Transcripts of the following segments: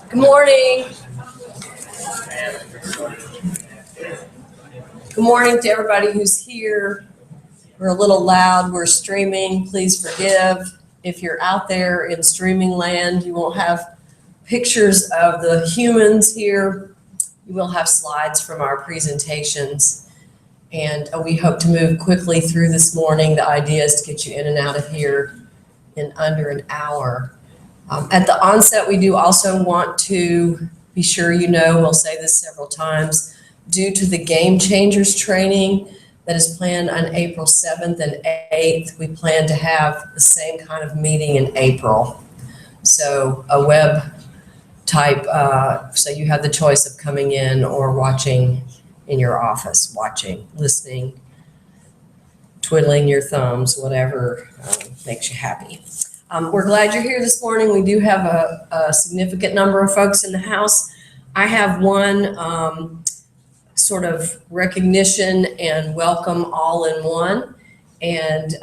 Good morning. Good morning to everybody who's here. We're a little loud. We're streaming. Please forgive. If you're out there in streaming land, you won't have pictures of the humans here. You will have slides from our presentations. And we hope to move quickly through this morning. The idea is to get you in and out of here in under an hour. At the onset, we do also want to be sure you know, we'll say this several times, due to the Game Changers training that is planned on April 7th and 8th, we plan to have the same kind of meeting in April. So a web type, so you have the choice of coming in or watching in your office, watching, listening, twiddling your thumbs, whatever makes you happy. We're glad you're here this morning. We do have a significant number of folks in the house. I have one sort of recognition and welcome all in one. And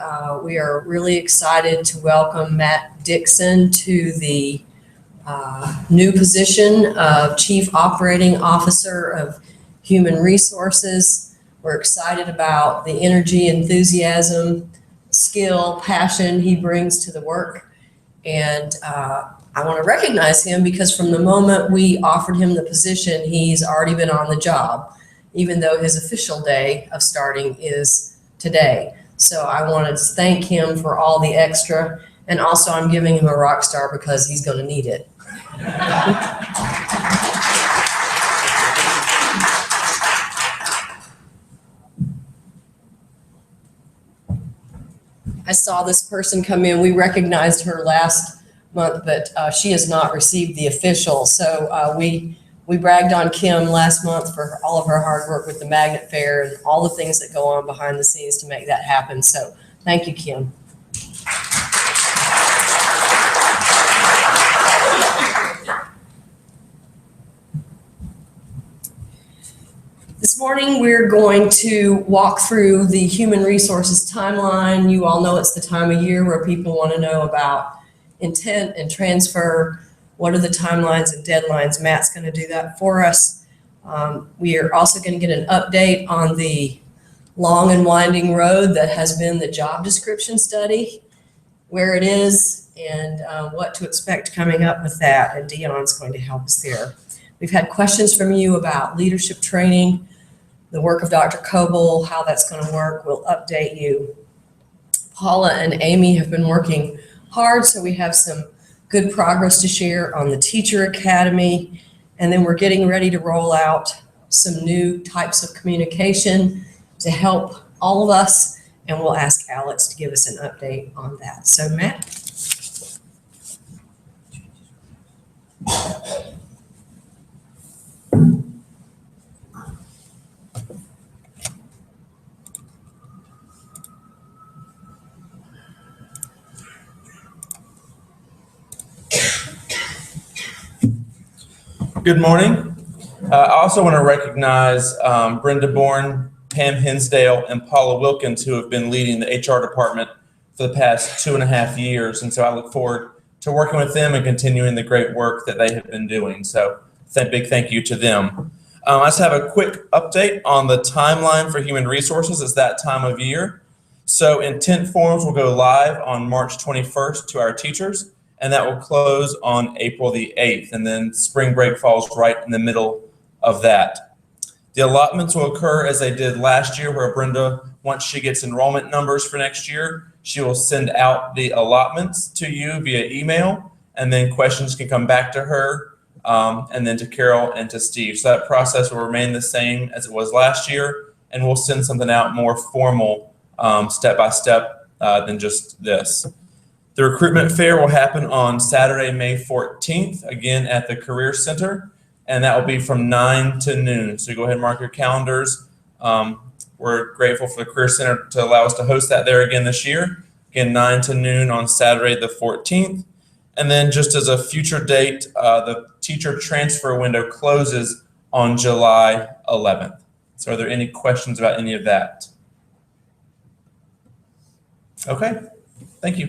we are really excited to welcome Matt Dixon to the new position of Chief Operating Officer of Human Resources. We're excited about the energy, enthusiasm, skill, passion he brings to the work. And I want to recognize him because from the moment we offered him the position, he's already been on the job, even though his official day of starting is today. So I wanted to thank him for all the extra. And also I'm giving him a rock star because he's going to need it. I saw this person come in. We recognized her last month, but she has not received the official. So we bragged on Kim last month for all of her hard work with the Magnet Fair and all the things that go on behind the scenes to make that happen. So thank you, Kim. This morning, we're going to walk through the human resources timeline. You all know it's the time of year where people want to know about intent and transfer. What are the timelines and deadlines? Matt's going to do that for us. We are also going to get an update on the long and winding road that has been the job description study, where it is, and what to expect coming up with that. And Dion's going to help us there. We've had questions from you about leadership training, the work of Dr. Coble, how that's going to work. We'll update you. Paula and Amy have been working hard, so we have some good progress to share on the Teacher Academy. And then we're getting ready to roll out some new types of communication to help all of us. And we'll ask Alex to give us an update on that. So Matt. Good morning. I also want to recognize Brenda Bourne, Pam Hinsdale, and Paula Wilkins, who have been leading the HR department for the past 2.5 years. And so I look forward to working with them and continuing the great work that they have been doing. So big thank you to them. I just have a quick update on the timeline for human resources. It's that time of year. So intent forms will go live on March 21st to our teachers, and that will close on April the 8th. And then spring break falls right in the middle of that. The allotments will occur as they did last year, where Brenda, once she gets enrollment numbers for next year, she will send out the allotments to you via email, and then questions can come back to her, and then to Carol and to Steve. So that process will remain the same as it was last year, and we'll send something out more formal, step by step, than just this. The recruitment fair will happen on Saturday, May 14th, again at the Career Center, and that will be from 9 to noon. So go ahead and mark your calendars. We're grateful for the Career Center to allow us to host that there again this year. Again, 9 to noon on Saturday the 14th. And then just as a future date, the teacher transfer window closes on July 11th. So are there any questions about any of that? Okay, thank you.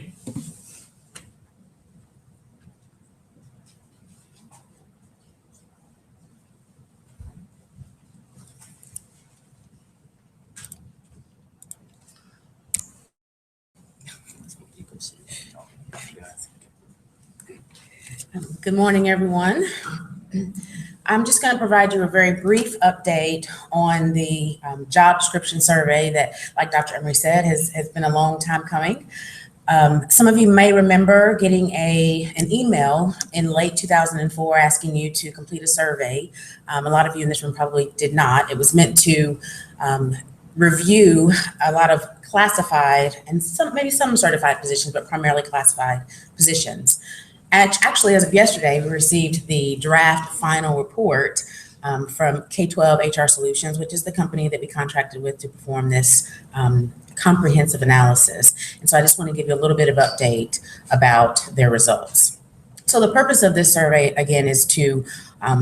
Good morning, everyone. I'm just going to provide you a very brief update on the job description survey that, like Dr. Emery said, has been a long time coming. Some of you may remember getting an email in late 2004 asking you to complete a survey. A lot of you in this room probably did not. It was meant to review a lot of classified and maybe some certified positions, but primarily classified positions. Actually, as of yesterday, we received the draft final report from K-12 HR Solutions, which is the company that we contracted with to perform this comprehensive analysis. And so I just want to give you a little bit of update about their results. So the purpose of this survey, again, is to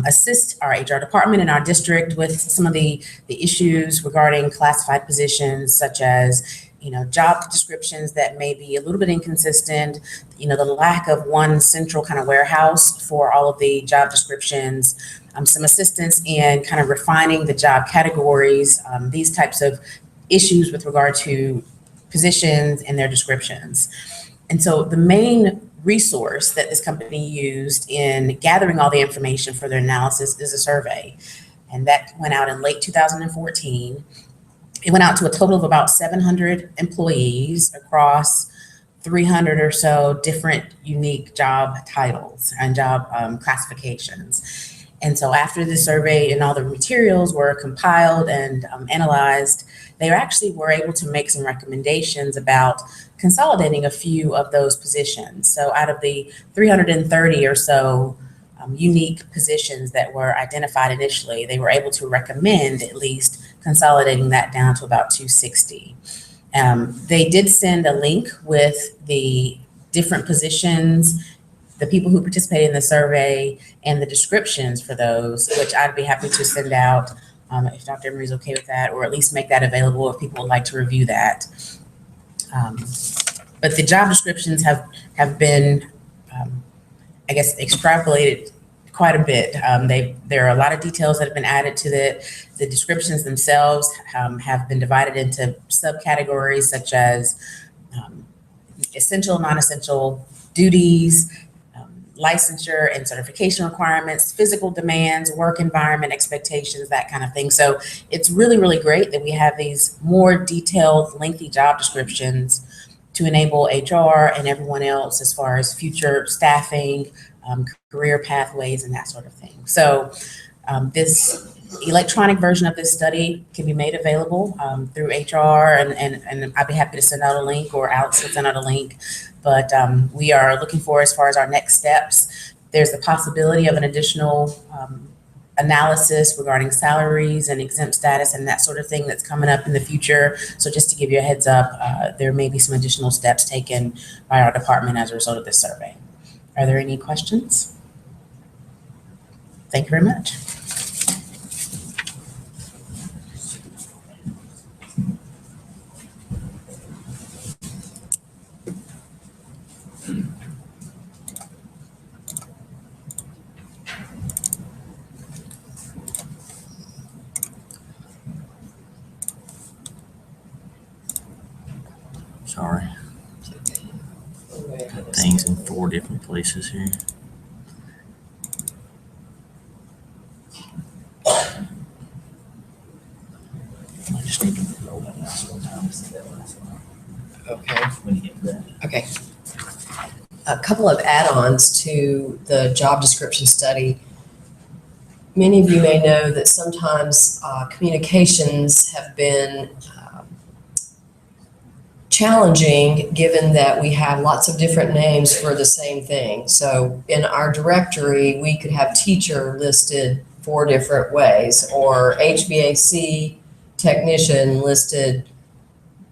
assist our HR department in our district with some of the issues regarding classified positions, such as job descriptions that may be a little bit inconsistent, the lack of one central kind of warehouse for all of the job descriptions, some assistance in kind of refining the job categories, these types of issues with regard to positions and their descriptions. And so the main resource that this company used in gathering all the information for their analysis is a survey. And that went out in late 2014. It went out to a total of about 700 employees across 300 or so different unique job titles and job classifications. And so after the survey and all the materials were compiled and analyzed, they actually were able to make some recommendations about consolidating a few of those positions. So out of the 330 or so unique positions that were identified initially, they were able to recommend at least consolidating that down to about 260. They did send a link with the different positions, the people who participated in the survey, and the descriptions for those, which I'd be happy to send out if Dr. Emery is okay with that, or at least make that available if people would like to review that. But the job descriptions have been, I guess, extrapolated quite a bit. There are a lot of details that have been added to the descriptions themselves have been divided into subcategories such as essential, non-essential duties, licensure and certification requirements, physical demands, work environment expectations, that kind of thing. So it's really, really great that we have these more detailed, lengthy job descriptions to enable HR and everyone else as far as future staffing, career pathways, and that sort of thing. So this electronic version of this study can be made available through HR, and I'd be happy to send out a link, or Alex will send out a link. But we are looking for, as far as our next steps, there's the possibility of an additional analysis regarding salaries and exempt status and that sort of thing that's coming up in the future. So just to give you a heads up, there may be some additional steps taken by our department as a result of this survey. Are there any questions? Thank you very much. Sorry. Got things in 4 different places here. Okay. Okay. A couple of add-ons to the job description study. Many of you may know that sometimes communications have been challenging given that we have lots of different names for the same thing. So in our directory, we could have teacher listed 4 different ways, or HVAC technician listed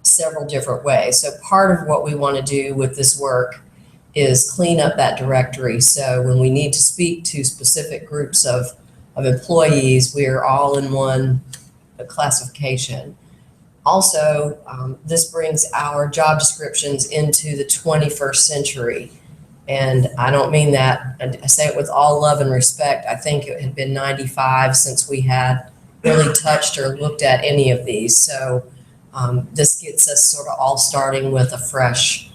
several different ways. So part of what we want to do with this work is clean up that directory. So when we need to speak to specific groups of employees, we're all in one classification. Also, this brings our job descriptions into the 21st century. And I don't mean that, I say it with all love and respect. I think it had been 95 since we had really touched or looked at any of these. So this gets us sort of all starting with a fresh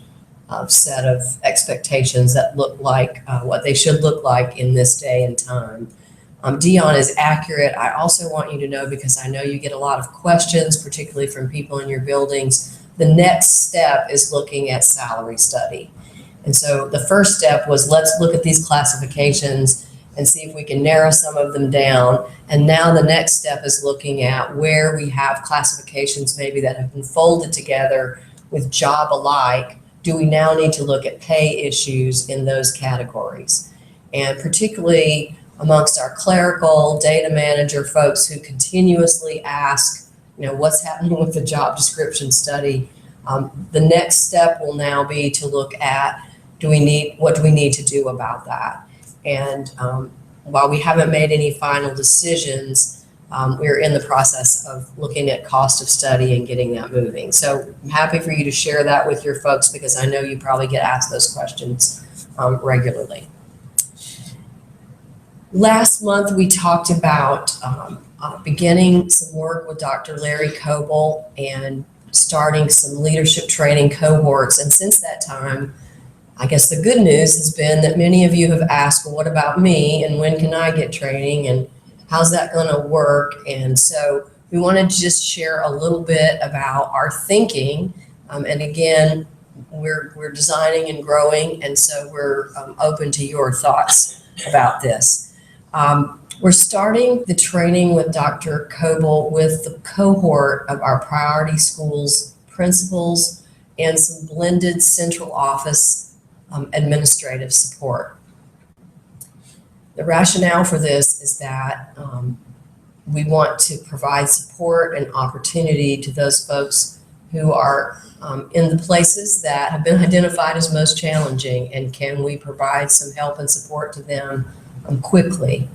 set of expectations that look like what they should look like in this day and time. Dion is accurate. I also want you to know, because I know you get a lot of questions, particularly from people in your buildings, the next step is looking at salary study. And so the first step was, let's look at these classifications and see if we can narrow some of them down. And now the next step is looking at where we have classifications maybe that have been folded together with job alike. Do we now need to look at pay issues in those categories? And particularly amongst our clerical data manager folks who continuously ask, what's happening with the job description study? The next step will now be to look at, what do we need to do about that? And while we haven't made any final decisions, we're in the process of looking at cost of study and getting that moving. So I'm happy for you to share that with your folks, because I know you probably get asked those questions regularly. Last month, we talked about beginning some work with Dr. Larry Coble and starting some leadership training cohorts. And since that time, I guess the good news has been that many of you have asked, well, what about me? And when can I get training? And how's that going to work? And so we wanted to just share a little bit about our thinking. And again, we're designing and growing. And so we're open to your thoughts about this. We're starting the training with Dr. Coble with the cohort of our priority schools principals and some blended central office administrative support. The rationale for this is that we want to provide support and opportunity to those folks who are in the places that have been identified as most challenging, and can we provide some help and support to them quickly.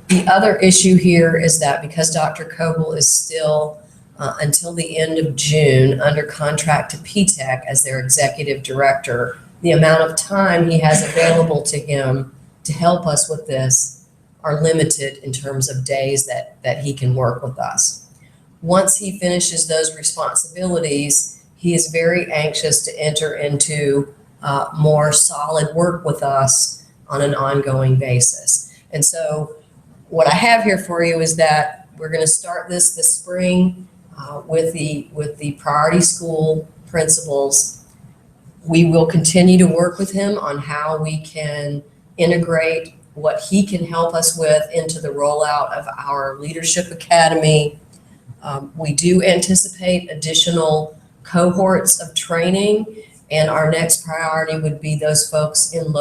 The other issue here is that because Dr. Coble is still until the end of June under contract to P-TECH as their executive director, the amount of time he has available to him to help us with this are limited in terms of days that he can work with us. Once he finishes those responsibilities, he is very anxious to enter into more solid work with us on an ongoing basis. And so what I have here for you is that we're going to start this spring with the priority school principals. We will continue to work with him on how we can integrate what he can help us with into the rollout of our leadership academy. We do anticipate additional cohorts of training, and our next priority would be those folks in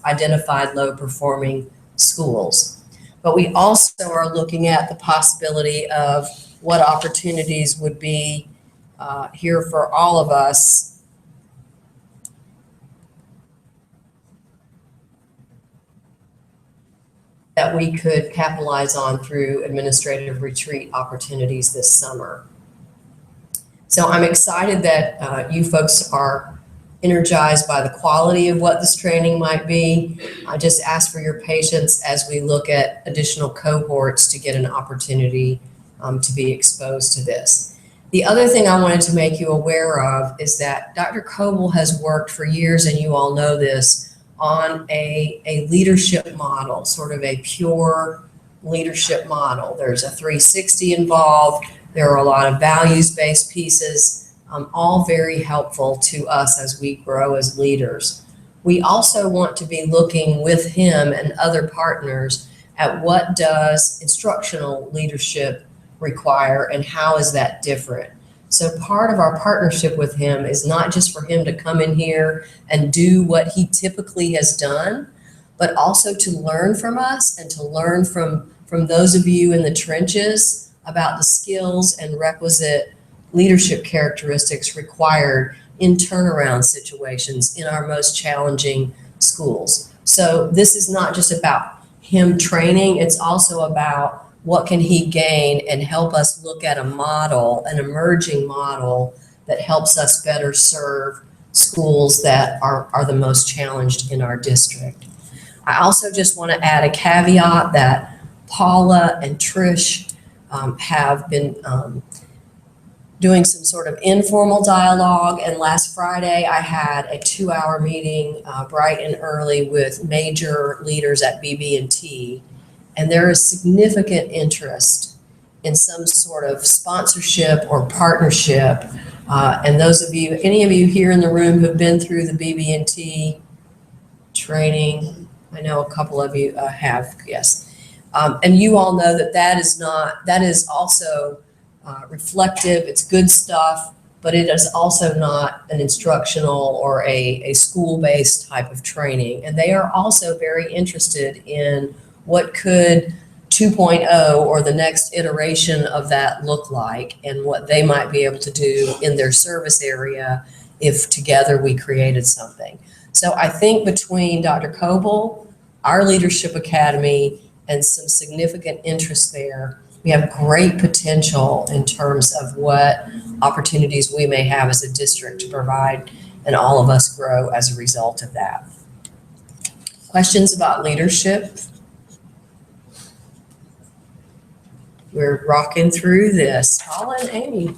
identified low performing schools. But we also are looking at the possibility of what opportunities would be here for all of us that we could capitalize on through administrative retreat opportunities this summer. So I'm excited that you folks are energized by the quality of what this training might be. I just ask for your patience as we look at additional cohorts to get an opportunity to be exposed to this. The other thing I wanted to make you aware of is that Dr. Coble has worked for years, and you all know this, on a leadership model, sort of a pure leadership model. There's a 360 involved. There are a lot of values-based pieces, all very helpful to us as we grow as leaders. We also want to be looking with him and other partners at what does instructional leadership require and how is that different. So part of our partnership with him is not just for him to come in here and do what he typically has done, but also to learn from us and to learn from those of you in the trenches about the skills and requisite leadership characteristics required in turnaround situations in our most challenging schools. So this is not just about him training, it's also about what can he gain and help us look at a model, an emerging model that helps us better serve schools that are the most challenged in our district. I also just want to add a caveat that Paula and Trish have been doing some sort of informal dialogue, and last Friday I had a 2-hour meeting bright and early with major leaders at BB&T, and there is significant interest in some sort of sponsorship or partnership. And those of you, any of you here in the room who've been through the BB&T training, I know a couple of you have, yes. And you all know that is also reflective, it's good stuff, but it is also not an instructional or a school-based type of training. And they are also very interested in what could 2.0 or the next iteration of that look like and what they might be able to do in their service area if together we created something. So I think between Dr. Coble, our Leadership Academy, and some significant interest there, we have great potential in terms of what opportunities we may have as a district to provide, and all of us grow as a result of that. Questions about leadership? We're rocking through this. Paula and Amy.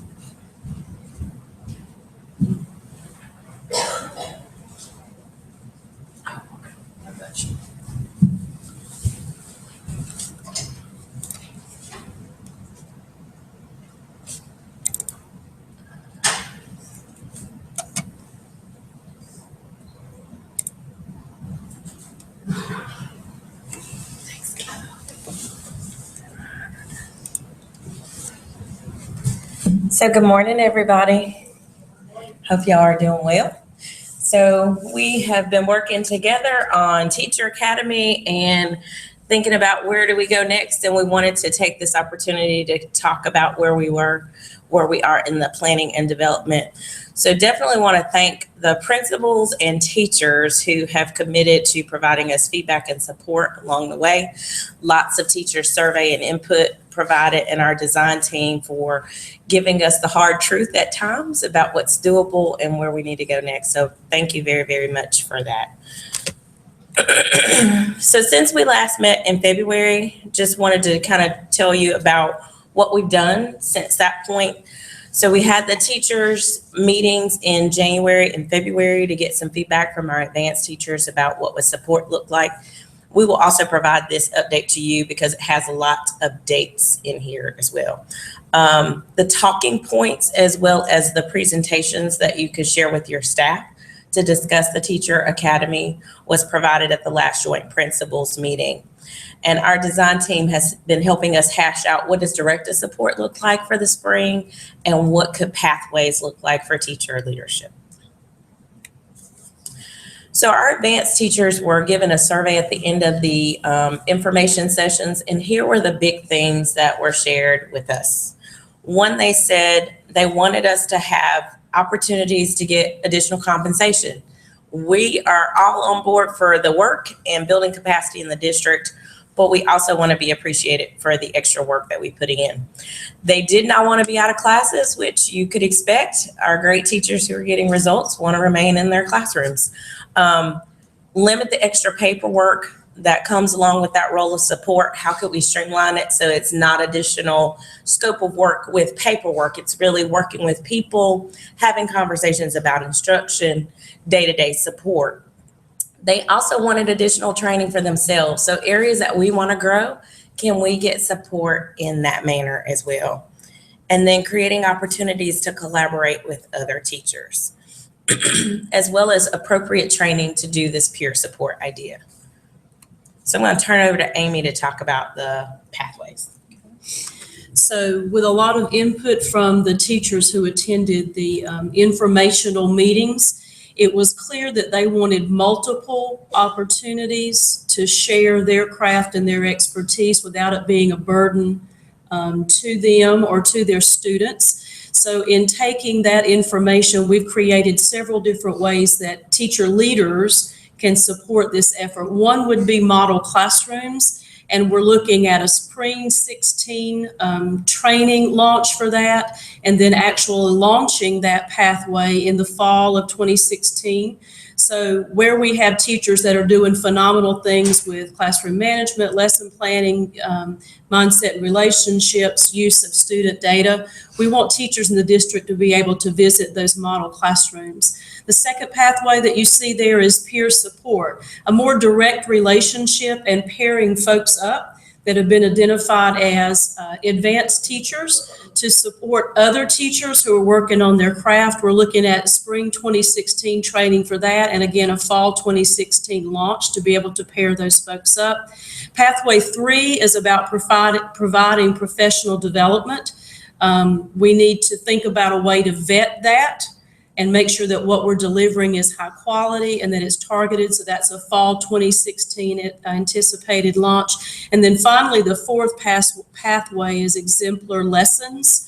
So good morning, everybody. Hope y'all are doing well. So we have been working together on Teacher Academy and thinking about where do we go next. And we wanted to take this opportunity to talk about where we are in the planning and development. So definitely want to thank the principals and teachers who have committed to providing us feedback and support along the way. Lots of teacher survey and input provided, and our design team for giving us the hard truth at times about what's doable and where we need to go next. So thank you very, very much for that. So since we last met in February, just wanted to kind of tell you about what we've done since that point. So we had the teachers meetings in January and February to get some feedback from our advanced teachers about what would support look like. We will also provide this update to you because it has a lot of dates in here as well. The talking points as well as the presentations that you could share with your staff to discuss the Teacher Academy was provided at the last joint principals meeting. And our design team has been helping us hash out what does directed support look like for the spring and what could pathways look like for teacher leadership. So our advanced teachers were given a survey at the end of the information sessions, and here were the big things that were shared with us. One, they said they wanted us to have opportunities to get additional compensation. We are all on board for the work and building capacity in the district, but we also want to be appreciated for the extra work that we put in. They did not want to be out of classes, which you could expect. Our great teachers who are getting results want to remain in their classrooms. Limit the extra paperwork that comes along with that role of support. How could we streamline it so it's not additional scope of work with paperwork? It's really working with people, having conversations about instruction, day-to-day support. They also wanted additional training for themselves. So areas that we want to grow, can we get support in that manner as well? and then creating opportunities to collaborate with other teachers, as well as appropriate training to do this peer support idea. So I'm going to turn over to Amy to talk about the pathways. So with a lot of input from the teachers who attended the informational meetings, it was clear that they wanted multiple opportunities to share their craft and their expertise without it being a burden to them or to their students. So in taking that information, we've created several different ways that teacher leaders can support this effort. One would be model classrooms, and we're looking at a spring 16 training launch for that, and then actually launching that pathway in the fall of 2016. So where we have teachers that are doing phenomenal things with classroom management, lesson planning, mindset and relationships, use of student data, we want teachers in the district to be able to visit those model classrooms. The second pathway that you see there is peer support, a more direct relationship and pairing folks up that have been identified as advanced teachers to support other teachers who are working on their craft. We're looking at spring 2016 training for that, and again, a fall 2016 launch to be able to pair those folks up. Pathway 3 is about providing professional development. We need to think about a way to vet that and make sure that what we're delivering is high quality and that it's targeted. So that's a fall 2016 anticipated launch. And then finally, the fourth pathway is exemplar lessons.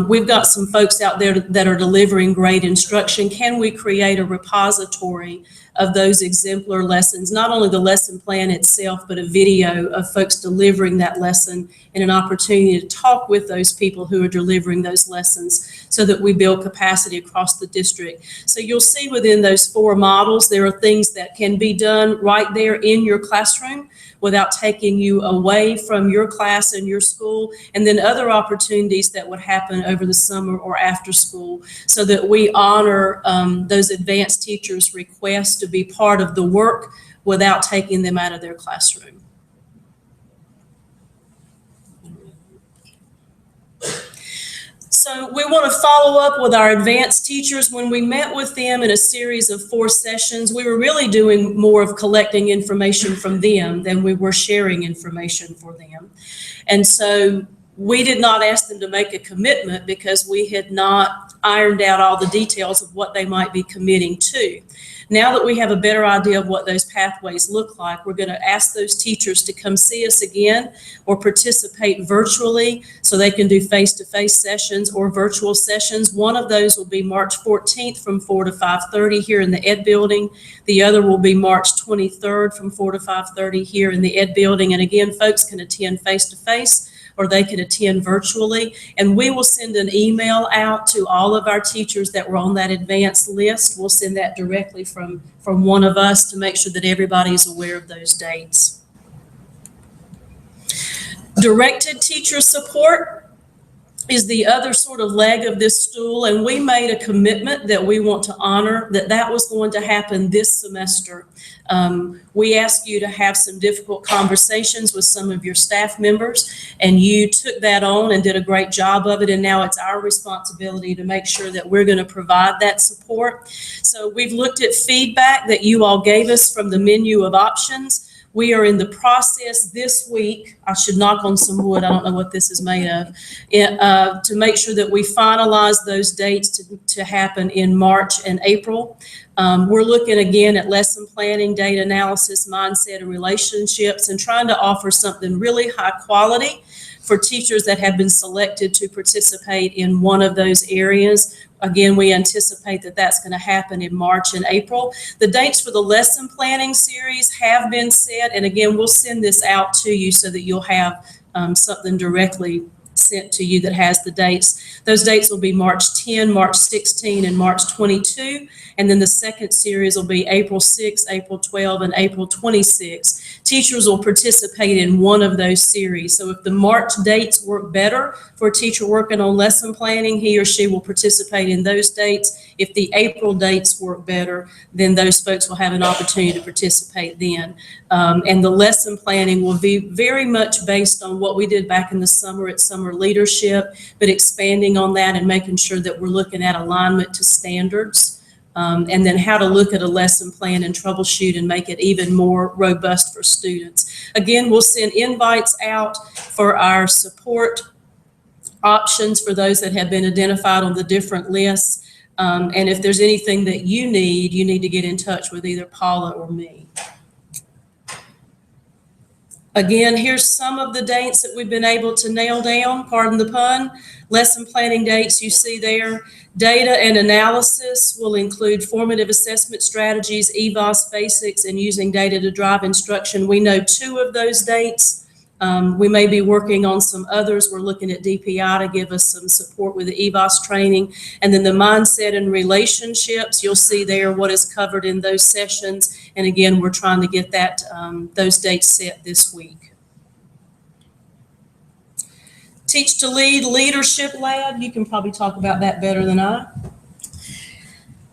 We've got some folks out there that are delivering great instruction. Can we create a repository of those exemplar lessons, not only the lesson plan itself, but a video of folks delivering that lesson and an opportunity to talk with those people who are delivering those lessons so that we build capacity across the district. So you'll see within those 4 models, there are things that can be done right there in your classroom without taking you away from your class and your school, and then other opportunities that would happen over the summer or after school so that we honor those advanced teachers' requests to be part of the work without taking them out of their classroom. So we want to follow up with our advanced teachers. When we met with them in a series of 4 sessions, we were really doing more of collecting information from them than we were sharing information for them. And so we did not ask them to make a commitment because we had not ironed out all the details of what they might be committing to. Now that we have a better idea of what those pathways look like, we're going to ask those teachers to come see us again or participate virtually so they can do face-to-face sessions or virtual sessions. One of those will be March 14th from 4 to 5:30 here in the Ed Building. The other will be March 23rd from 4 to 5:30 here in the Ed Building. And again, folks can attend face-to-face or they can attend virtually. And we will send an email out to all of our teachers that were on that advanced list. We'll send that directly from one of us to make sure that everybody is aware of those dates. Directed teacher support is the other sort of leg of this stool, and we made a commitment that we want to honor that was going to happen this semester. We asked you to have some difficult conversations with some of your staff members, and you took that on and did a great job of it, and now it's our responsibility to make sure that we're going to provide that support. So we've looked at feedback that you all gave us from the menu of options. We are in the process this week, I should knock on some wood, I don't know what this is made of, to make sure that we finalize those dates to happen in March and April. We're looking again at lesson planning, data analysis, mindset, and relationships, and trying to offer something really high quality for teachers that have been selected to participate in one of those areas. Again, we anticipate that that's going to happen in March and April. The dates for the lesson planning series have been set, and again, we'll send this out to you so that you'll have something directly sent to you that has the dates. Those dates will be March 10, March 16, and March 22. And then the second series will be April 6, April 12, and April 26. Teachers will participate in one of those series. So if the March dates work better for a teacher working on lesson planning, he or she will participate in those dates. If the April dates work better, then those folks will have an opportunity to participate then. And the lesson planning will be very much based on what we did back in the summer at Summer leadership, but expanding on that and making sure that we're looking at alignment to standards. And then how to look at a lesson plan and troubleshoot and make it even more robust for students. Again, we'll send invites out for our support options for those that have been identified on the different lists. And if there's anything that you need to get in touch with either Paula or me. Again, here's some of the dates that we've been able to nail down, pardon the pun. Lesson planning dates you see there. Data and analysis will include formative assessment strategies, EVOS basics, and using data to drive instruction. We know 2 of those dates. We may be working on some others. We're looking at DPI to give us some support with the EVOS training. And then the mindset and relationships, you'll see there what is covered in those sessions. And again, we're trying to get that those dates set this week. Teach to Lead Leadership Lab, you can probably talk about that better than I.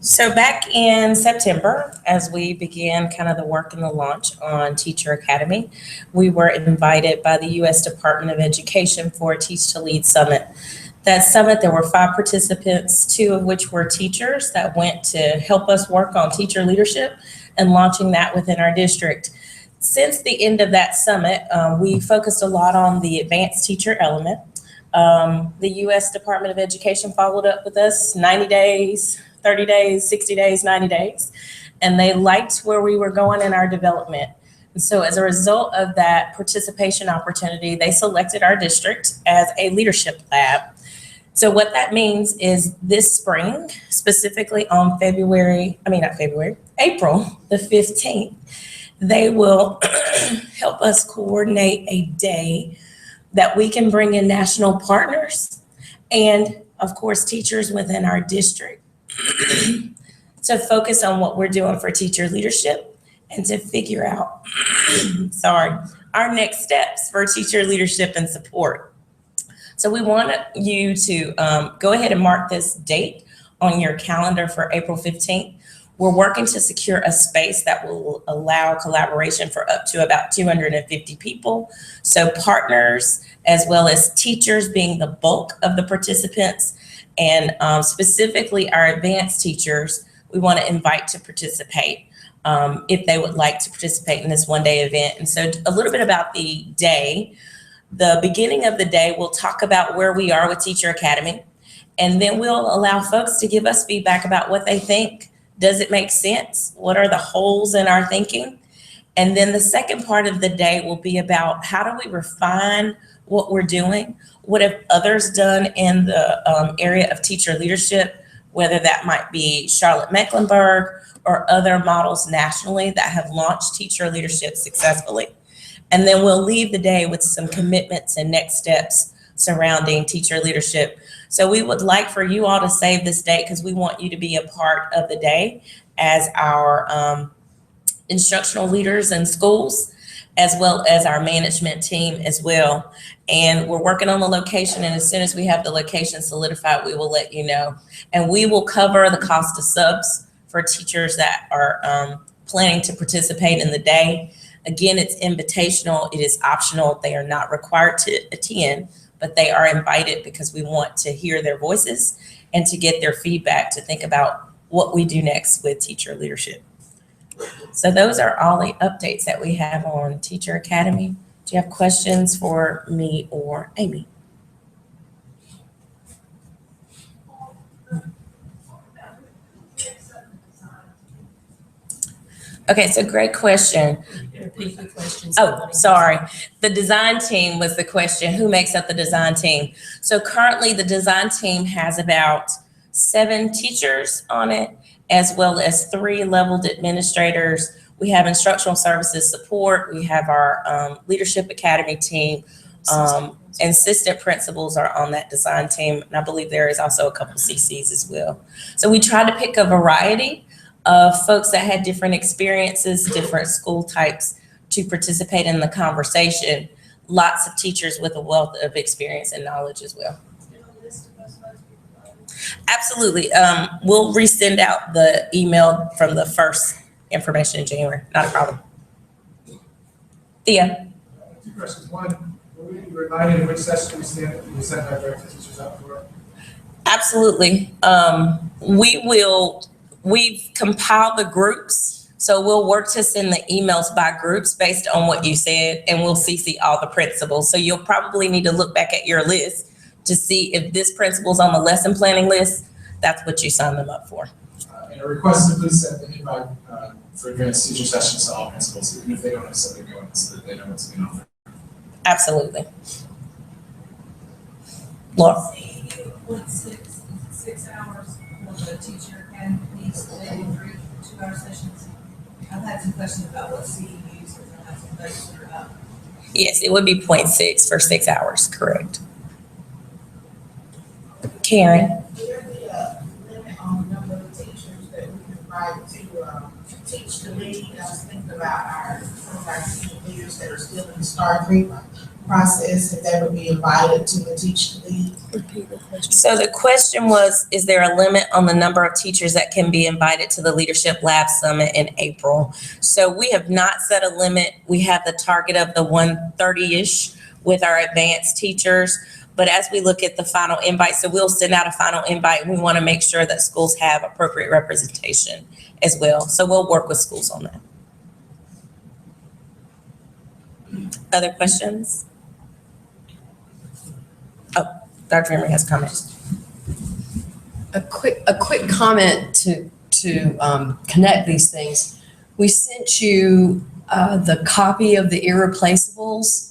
So back in September, as we began kind of the work and the launch on Teacher Academy, we were invited by the U.S. Department of Education for a Teach to Lead Summit. That summit, there were 5 participants, 2 of which were teachers that went to help us work on teacher leadership and launching that within our district. Since the end of that summit, we focused a lot on the advanced teacher element. The U.S. Department of Education followed up with us 90 days, 30 days, 60 days, 90 days, and they liked where we were going in our development. And so as a result of that participation opportunity, they selected our district as a leadership lab. So what that means is this spring, specifically on April the 15th, they will help us coordinate a day that we can bring in national partners and, of course, teachers within our district to focus on what we're doing for teacher leadership and to figure out, our next steps for teacher leadership and support. So we want you to go ahead and mark this date on your calendar for April 15th. We're working to secure a space that will allow collaboration for up to about 250 people. So partners, as well as teachers being the bulk of the participants, and specifically our advanced teachers, we want to invite to participate if they would like to participate in this one-day event. And so a little bit about the day. The beginning of the day, we'll talk about where we are with Teacher Academy, and then we'll allow folks to give us feedback about what they think. Does it make sense? What are the holes in our thinking? And then the second part of the day will be about how do we refine what we're doing? What have others done in the area of teacher leadership, whether that might be Charlotte Mecklenburg or other models nationally that have launched teacher leadership successfully. And then we'll leave the day with some commitments and next steps surrounding teacher leadership. So we would like for you all to save this date because we want you to be a part of the day as our instructional leaders in schools, as well as our management team as well. And we're working on the location, and as soon as we have the location solidified, we will let you know. And we will cover the cost of subs for teachers that are planning to participate in the day. Again, it's invitational, it is optional. They are not required to attend, but they are invited because we want to hear their voices and to get their feedback to think about what we do next with teacher leadership. So those are all the updates that we have on Teacher Academy. Do you have questions for me or Amy? Okay, so great question. Repeat the questions. Oh, sorry. The design team was the question. Who makes up the design team? So currently the design team has about 7 teachers on it, as well as 3 leveled administrators. We have instructional services support. We have our leadership academy team. And assistant principals are on that design team. And I believe there is also a couple CCs as well. So we tried to pick a variety of folks that had different experiences, different school types to participate in the conversation. Lots of teachers with a wealth of experience and knowledge as well. Absolutely. We'll resend out the email from the first information in January. Not a problem. Thea. 2 questions. One, will we be reminded which session we send our director teachers out for? Absolutely. We've compiled the groups, so we'll work to send the emails by groups based on what you said, and we'll CC all the principals. So you'll probably need to look back at your list to see if this principal's on the lesson planning list. That's what you signed them up for. And a request to please send the invite for advanced teacher sessions to all principals, even if they don't have something going, so that they know what's going on. Absolutely. Laura? 6 hours for the teacher and needs to do 3 2-hour sessions. I've had some questions about what CEUs are, and that's some things that are up. Yes, it would be 0.6 for 6 hours, correct. Karen? Is there the limit on the number of teachers that we can provide to teach the lead? I was thinking about some of our teaching leaders that are still in the STAR 3 process, if they would be invited to the teach the lead. So the question was, is there a limit on the number of teachers that can be invited to the Leadership Lab Summit in April? So we have not set a limit. We have the target of the 130-ish with our advanced teachers. But as we look at the final invite, so we'll send out a final invite. We want to make sure that schools have appropriate representation as well. So we'll work with schools on that. Other questions? Oh, Dr. Emery has comments. A quick comment to connect these things. We sent you the copy of the irreplaceables,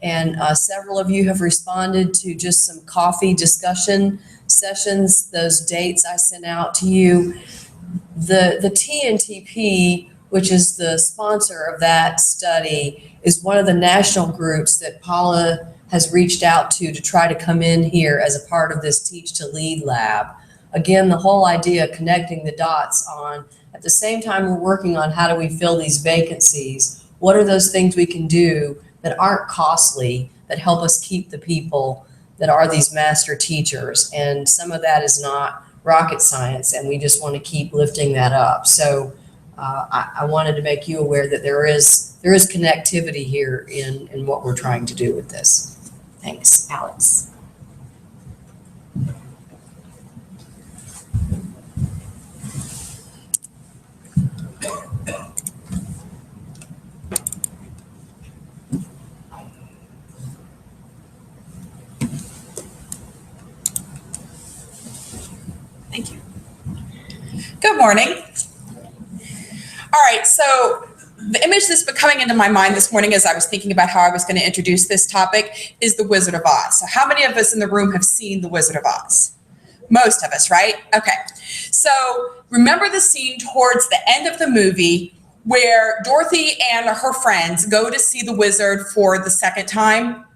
and several of you have responded to just some coffee discussion sessions. Those dates I sent out to you. The TNTP, which is the sponsor of that study, is one of the national groups that Paula has reached out to try to come in here as a part of this Teach to Lead lab. Again, the whole idea of connecting the dots on, at the same time we're working on how do we fill these vacancies, what are those things we can do that aren't costly, that help us keep the people that are these master teachers. And some of that is not rocket science, and we just want to keep lifting that up. So I wanted to make you aware that there is connectivity here in what we're trying to do with this. Thanks, Alex. Thank you. Good morning. All right, so the image that's been coming into my mind this morning as I was thinking about how I was going to introduce this topic is The Wizard of Oz. So how many of us in the room have seen The Wizard of Oz? Most of us, right? Okay. So remember the scene towards the end of the movie where Dorothy and her friends go to see the wizard for the second time?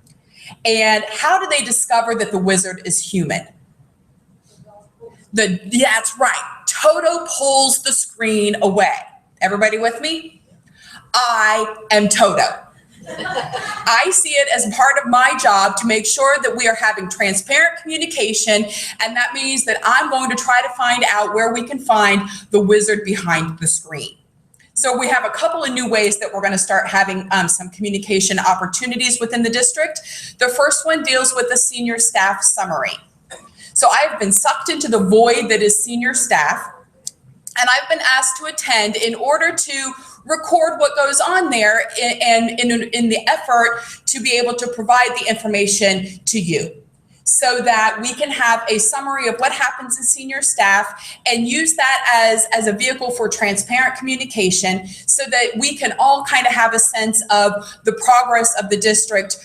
And how do they discover that the wizard is human? That's right. Toto pulls the screen away. Everybody with me? I am Toto. I see it as part of my job to make sure that we are having transparent communication, and that means that I'm going to try to find out where we can find the wizard behind the screen. So we have a couple of new ways that we're going to start having some communication opportunities within the district. The first one deals with the senior staff summary. So I've been sucked into the void that is senior staff, and I've been asked to attend in order to record what goes on there and in the effort to be able to provide the information to you so that we can have a summary of what happens in senior staff and use that as a vehicle for transparent communication so that we can all kind of have a sense of the progress of the district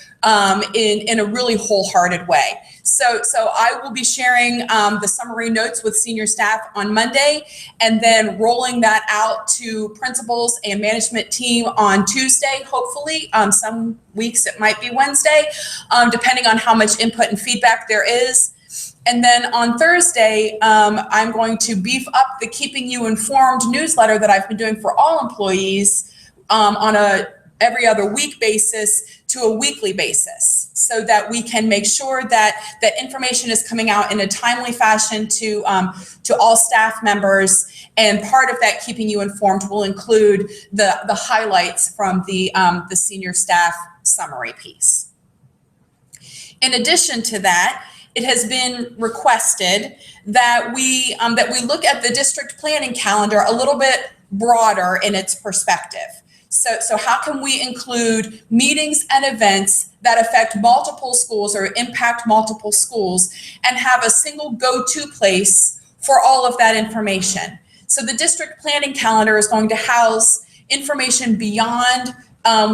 in a really wholehearted way. So I will be sharing the summary notes with senior staff on Monday, and then rolling that out to principals and management team on Tuesday, hopefully. Some weeks it might be Wednesday, depending on how much input and feedback there is. And then on Thursday, I'm going to beef up the Keeping You Informed newsletter that I've been doing for all employees on a every other week basis to a weekly basis, so that we can make sure that information is coming out in a timely fashion to all staff members. And part of that Keeping You Informed will include the highlights from the senior staff summary piece. In addition to that, it has been requested that we look at the district planning calendar a little bit broader in its perspective. So how can we include meetings and events that affect multiple schools or impact multiple schools and have a single go-to place for all of that information? So the district planning calendar is going to house information beyond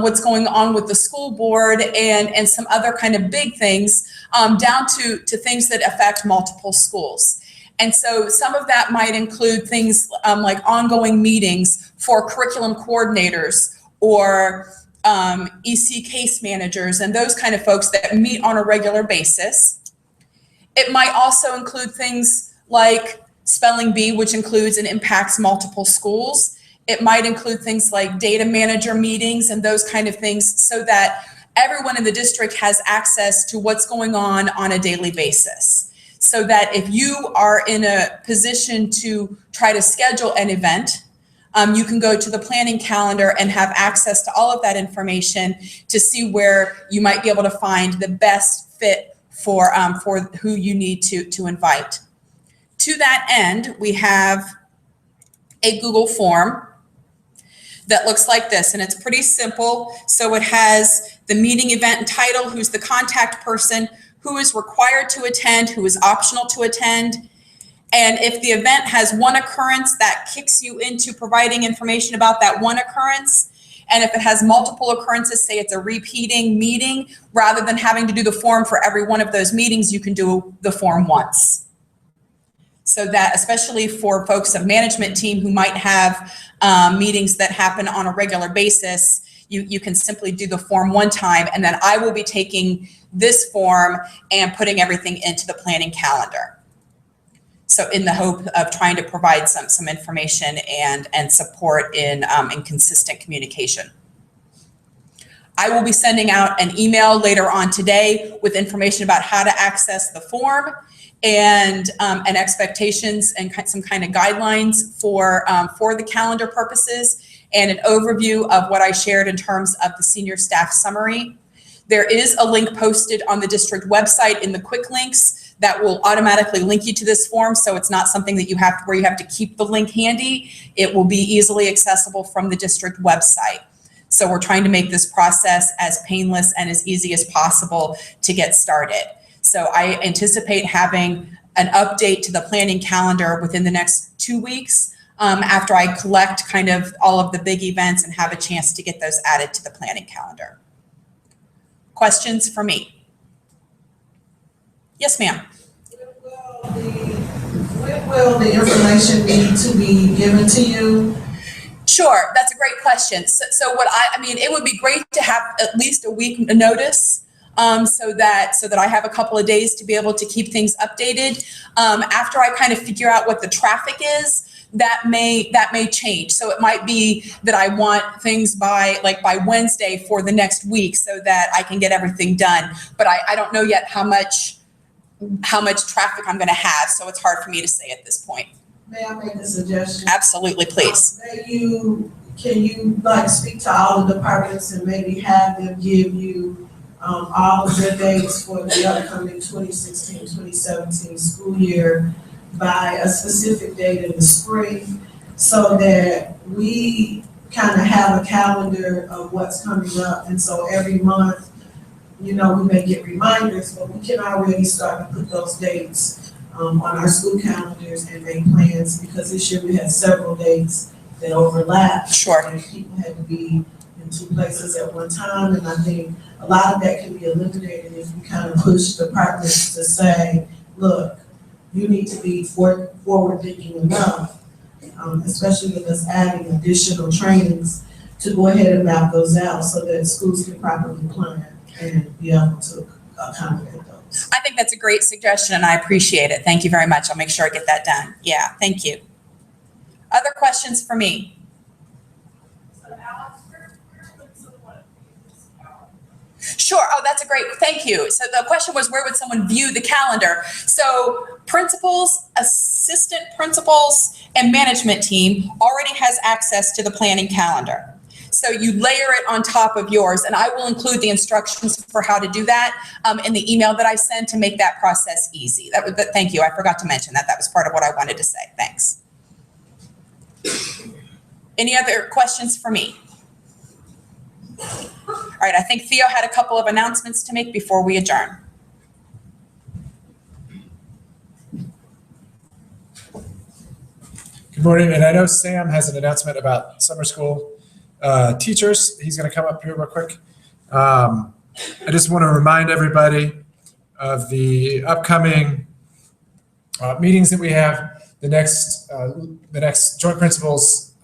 what's going on with the school board and some other kind of big things, down to things that affect multiple schools. And so some of that might include things like ongoing meetings for curriculum coordinators or EC case managers and those kind of folks that meet on a regular basis. It might also include things like spelling bee, which includes and impacts multiple schools. It might include things like data manager meetings and those kind of things so that everyone in the district has access to what's going on a daily basis. So that if you are in a position to try to schedule an event, you can go to the planning calendar and have access to all of that information to see where you might be able to find the best fit for who you need to invite. To that end, we have a Google form that looks like this, and it's pretty simple. So it has the meeting event and title, who's the contact person, who is required to attend, who is optional to attend. And if the event has one occurrence, that kicks you into providing information about that one occurrence. And if it has multiple occurrences, say it's a repeating meeting, rather than having to do the form for every one of those meetings, you can do the form once. So that, especially for folks of management team who might have meetings that happen on a regular basis, you can simply do the form one time, and then I will be taking this form and putting everything into the planning calendar. So in the hope of trying to provide some information and support in consistent communication. I will be sending out an email later on today with information about how to access the form and expectations and some kind of guidelines for the calendar purposes and an overview of what I shared in terms of the senior staff summary. There is a link posted on the district website in the quick links that will automatically link you to this form. So it's not something that you have to keep the link handy. It will be easily accessible from the district website. So we're trying to make this process as painless and as easy as possible to get started. So I anticipate having an update to the planning calendar within the next 2 weeks after I collect kind of all of the big events and have a chance to get those added to the planning calendar. Questions for me? Yes, ma'am. When will the information need to be given to you? Sure, that's a great question. So what I mean, it would be great to have at least a week notice so that I have a couple of days to be able to keep things updated. After I kind of figure out what the traffic is, that may change. So it might be that I want things by Wednesday for the next week so that I can get everything done. But I don't know yet how much traffic I'm going to have, so it's hard for me to say at this point. May I make a suggestion? Absolutely, please. Can you speak to all the departments and maybe have them give you all of their dates for the upcoming 2016-2017 school year by a specific date in the spring, so that we kind of have a calendar of what's coming up. And so every month, we may get reminders, but we can already start to put those dates on our school calendars and make plans, because this year we had several dates that overlap. Sure. And people had to be in two places at one time. And I think a lot of that can be eliminated if we kind of push departments to say, look, you need to be forward thinking enough, especially with us adding additional trainings, to go ahead and map those out so that schools can properly plan and be able to accommodate those. I think that's a great suggestion and I appreciate it. Thank you very much. I'll make sure I get that done. Yeah, thank you. Other questions for me? Sure. Oh, that's a great, thank you. So the question was, where would someone view the calendar? So principals, assistant principals, and management team already has access to the planning calendar. So you layer it on top of yours, and I will include the instructions for how to do that in the email that I sent to make that process easy. Thank you. I forgot to mention that. That was part of what I wanted to say. Thanks. Any other questions for me? All right, I think Theo had a couple of announcements to make before we adjourn. Good morning, and I know Sam has an announcement about summer school teachers. He's going to come up here real quick. I just want to remind everybody of the upcoming meetings that we have. The next joint principals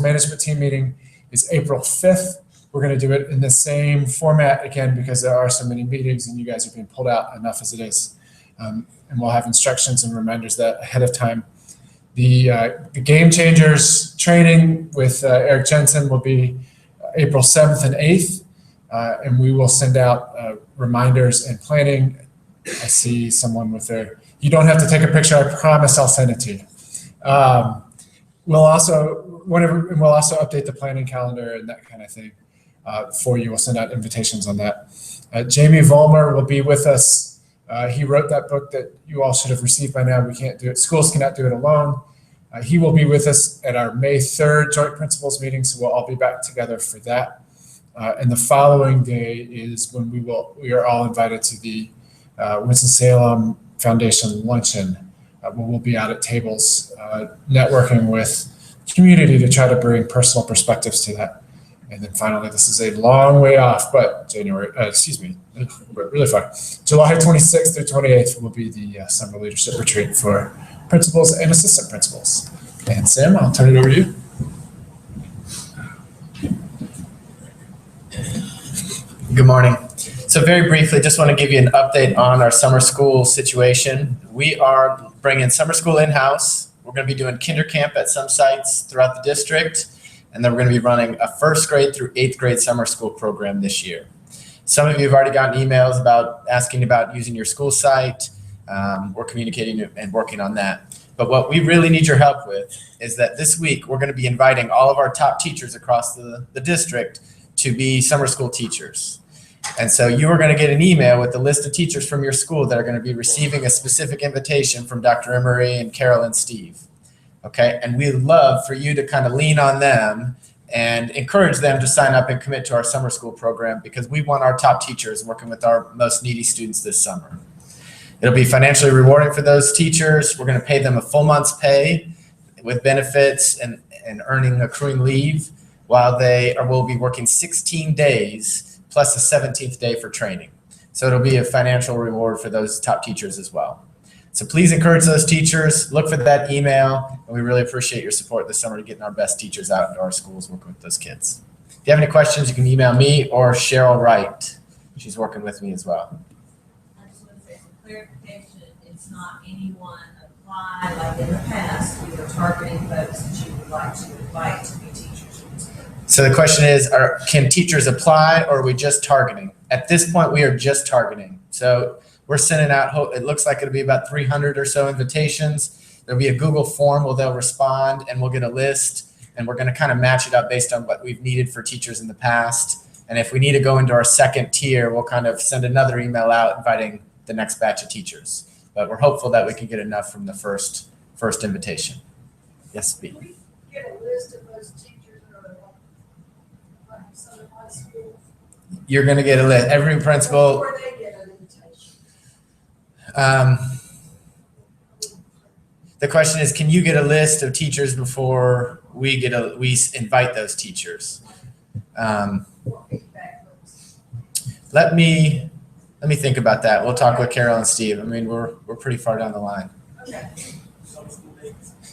management team meeting is April 5th. We're going to do it in the same format again because there are so many meetings and you guys are being pulled out enough as it is. And we'll have instructions and reminders that ahead of time. The Game Changers training with Eric Jensen will be April 7th and 8th. And we will send out reminders and planning. I see someone with their, you don't have to take a picture. I promise I'll send it to you. We'll also update the planning calendar and that kind of thing for you. We'll send out invitations on that. Jamie Vollmer will be with us. He wrote that book that you all should have received by now. We can't do it. Schools cannot do it alone. He will be with us at our May 3rd joint principals meeting, so we'll all be back together for that. And the following day is when we are all invited to the Winston-Salem Foundation luncheon. We'll be out at tables networking with community to try to bring personal perspectives to that. And then finally, this is a long way off, but really far. July 26th through 28th will be the summer leadership retreat for principals and assistant principals. And Sam, I'll turn it over to you. Good morning. So very briefly, just want to give you an update on our summer school situation. We are bringing summer school in-house. We're going to be doing kinder camp at some sites throughout the district. And then we're going to be running a 1st grade through 8th grade summer school program this year. Some of you have already gotten emails about asking about using your school site. We're communicating and working on that. But what we really need your help with is that this week we're going to be inviting all of our top teachers across the district to be summer school teachers. And so you are going to get an email with the list of teachers from your school that are going to be receiving a specific invitation from Dr. Emery and Carol and Steve. Okay, and we'd love for you to kind of lean on them and encourage them to sign up and commit to our summer school program because we want our top teachers working with our most needy students this summer. It'll be financially rewarding for those teachers. We're going to pay them a full month's pay with benefits and accruing leave while will be working 16 days plus a 17th day for training. So it'll be a financial reward for those top teachers as well. So please encourage those teachers, look for that email, and we really appreciate your support this summer to getting our best teachers out into our schools working with those kids. If you have any questions, you can email me or Cheryl Wright. She's working with me as well. I just want to say some clarification. It's not anyone apply like in the past. You were targeting folks that you would like to invite to be teachers. So the question is, can teachers apply or are we just targeting? At this point, we are just targeting. So we're sending out, it looks like it'll be about 300 or so invitations. There'll be a Google form where they'll respond and we'll get a list and we're going to kind of match it up based on what we've needed for teachers in the past. And if we need to go into our 2nd tier, we'll kind of send another email out inviting the next batch of teachers. But we're hopeful that we can get enough from the first invitation. Yes, B. Can we get a list of those teachers that are like Southern High School? You're going to get a list. Every principal. Before they get an invitation. The question is, can you get a list of teachers before we invite those teachers? Let me think about that. We'll talk with Carol and Steve. I mean, we're pretty far down the line. Okay.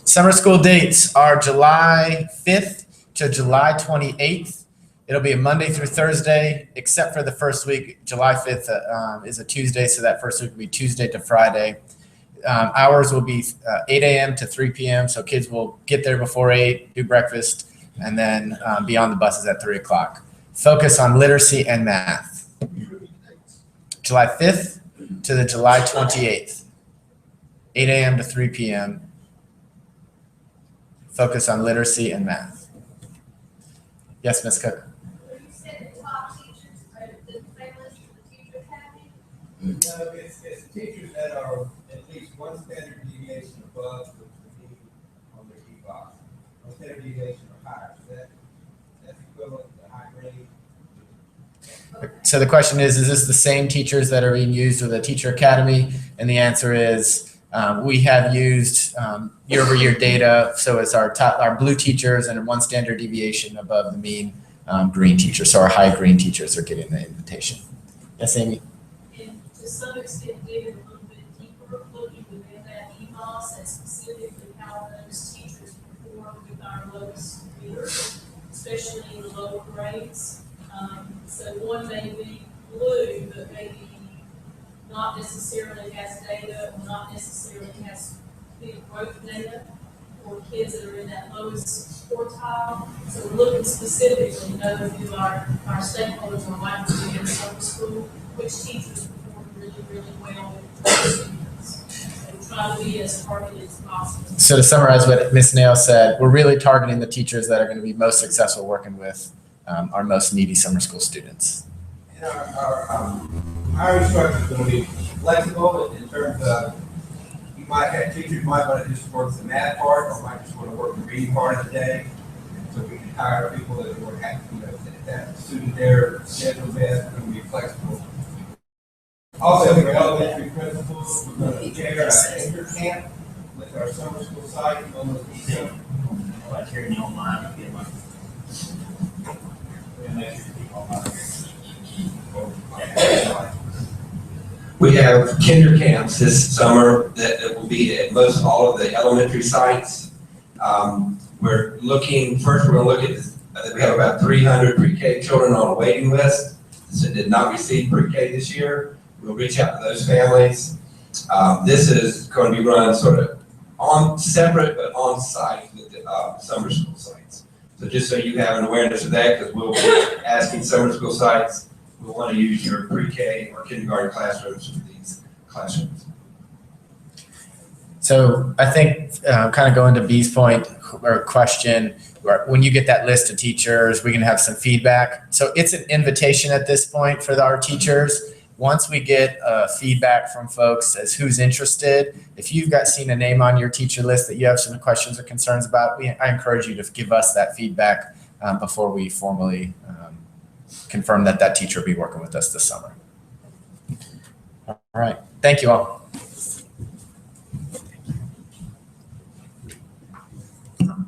Summer school dates are July 5th to July 28th. It'll be a Monday through Thursday, except for the first week. July 5th is a Tuesday, so that first week will be Tuesday to Friday. Hours will be 8 a.m. to 3 p.m., so kids will get there before 8, do breakfast, and then be on the buses at 3 o'clock. Focus on literacy and math. July 5th to the July 28th, 8 a.m. to 3 p.m. Focus on literacy and math. Yes, Ms. Cook. You said the top teachers, the playlist of the teacher academy? No, it's teachers that are at least one standard deviation above the mean on their EBOS. One standard deviation or higher. So that's equivalent to high grade. So the question is this the same teachers that are being used with the teacher academy? And the answer is we have used year-over-year data. So it's our blue teachers and one standard deviation above the mean green teachers. So our high green teachers are getting the invitation. Yes, Amy? And to some extent, digging a little bit deeper, looking within that EBOS and specifically how those teachers perform with our lowest graders, especially in the lower grades. So one may be blue, but maybe not necessarily has data or not necessarily has big growth data for kids that are in that lowest quartile. So we're looking specifically to know who our stakeholders are likely to be in summer school, which teachers perform really, really well with those students. So we try to be as targeted as possible. So to summarize what Ms. Nail said, we're really targeting the teachers that are going to be most successful working with our most needy summer school students. And our instruction is going to be flexible in terms of you might have teachers might want to just work the math part or might just want to work the reading part of the day. So we can hire people that work at, that suit their schedule best and be flexible. Also, the elementary principals, we're going to share our inter camp with our summer school site on the weekend. Like here in your mind, I get my. We have kinder camps this summer that will be at most all of the elementary sites. We're going to look at this. We have about 300 pre-K children on a waiting list that did not receive pre-K this year. We'll reach out to those families. This is going to be run sort of on separate but on site with the summer school sites. So just so you have an awareness of that, because we'll be asking summer school sites, we'll want to use your pre-K or kindergarten classrooms for these classrooms. So I think kind of going to B's point or question, when you get that list of teachers, we can have some feedback. So it's an invitation at this point for our teachers. Once we get feedback from folks as who's interested, if you've seen a name on your teacher list that you have some questions or concerns about, I encourage you to give us that feedback before we formally confirm that that teacher will be working with us this summer. All right, thank you all.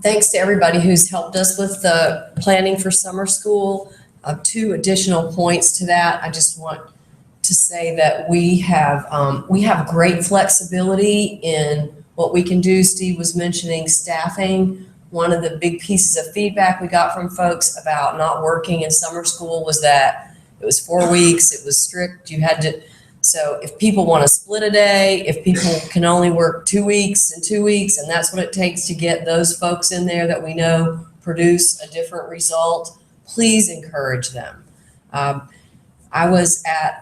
Thanks to everybody who's helped us with the planning for summer school. 2 additional points to that. I just want to say that we have great flexibility in what we can do. Steve was mentioning staffing. One of the big pieces of feedback we got from folks about not working in summer school was that it was 4 weeks, it was strict, you had to, so if people want to split a day, if people can only work 2 weeks and 2 weeks, and that's what it takes to get those folks in there that we know produce a different result, please encourage them. I was at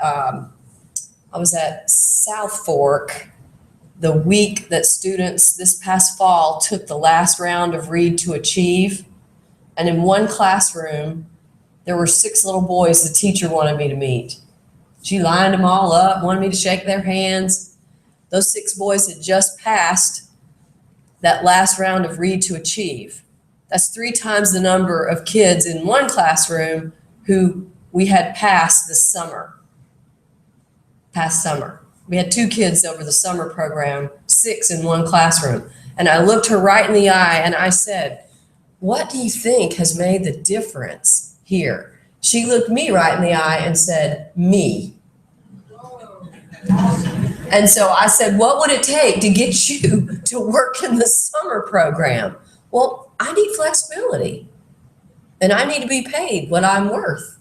South Fork the week that students this past fall took the last round of Read to Achieve. And in one classroom, there were 6 little boys the teacher wanted me to meet. She lined them all up, wanted me to shake their hands. Those 6 boys had just passed that last round of Read to Achieve. That's 3 times the number of kids in one classroom who we had passed this summer. Past summer. We had 2 kids over the summer program, 6 in one classroom. And I looked her right in the eye and I said, what do you think has made the difference here? She looked me right in the eye and said, me. And so I said, what would it take to get you to work in the summer program? Well, I need flexibility and I need to be paid what I'm worth.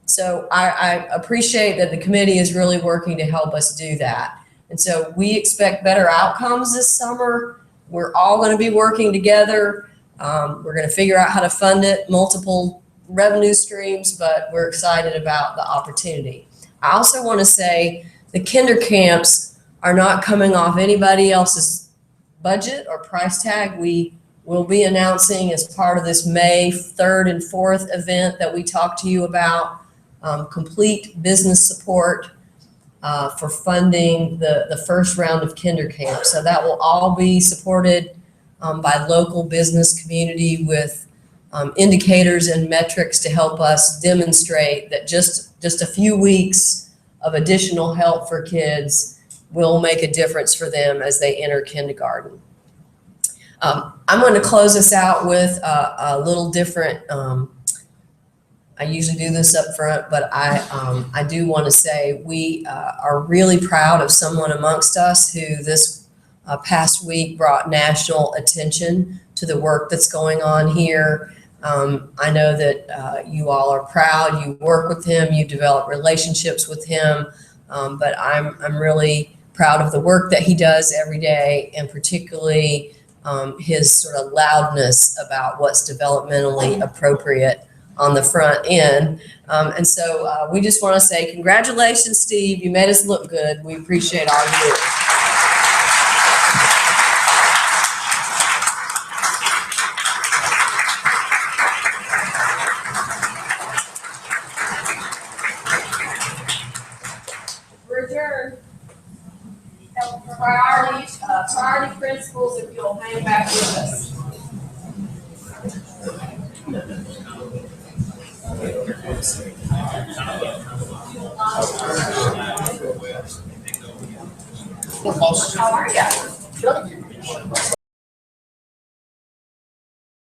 So I appreciate that the committee is really working to help us do that. And so we expect better outcomes this summer. We're all going to be working together. We're going to figure out how to fund it, multiple revenue streams, but we're excited about the opportunity. I also want to say the kinder camps are not coming off anybody else's budget or price tag. We we'll be announcing as part of this May 3rd and 4th event that we talked to you about, complete business support for funding the first round of Kinder Camp. So that will all be supported by local business community with indicators and metrics to help us demonstrate that just a few weeks of additional help for kids will make a difference for them as they enter kindergarten. I'm going to close us out with a little different. I usually do this up front, but I do want to say we are really proud of someone amongst us who this past week brought national attention to the work that's going on here. I know that you all are proud. You work with him. You develop relationships with him. But I'm really proud of the work that he does every day, and particularly his sort of loudness about what's developmentally appropriate on the front end. And so we just want to say congratulations, Steve. You made us look good. We appreciate all you do. We're adjourned. Priority principles, if you'll hang back with us. How are you?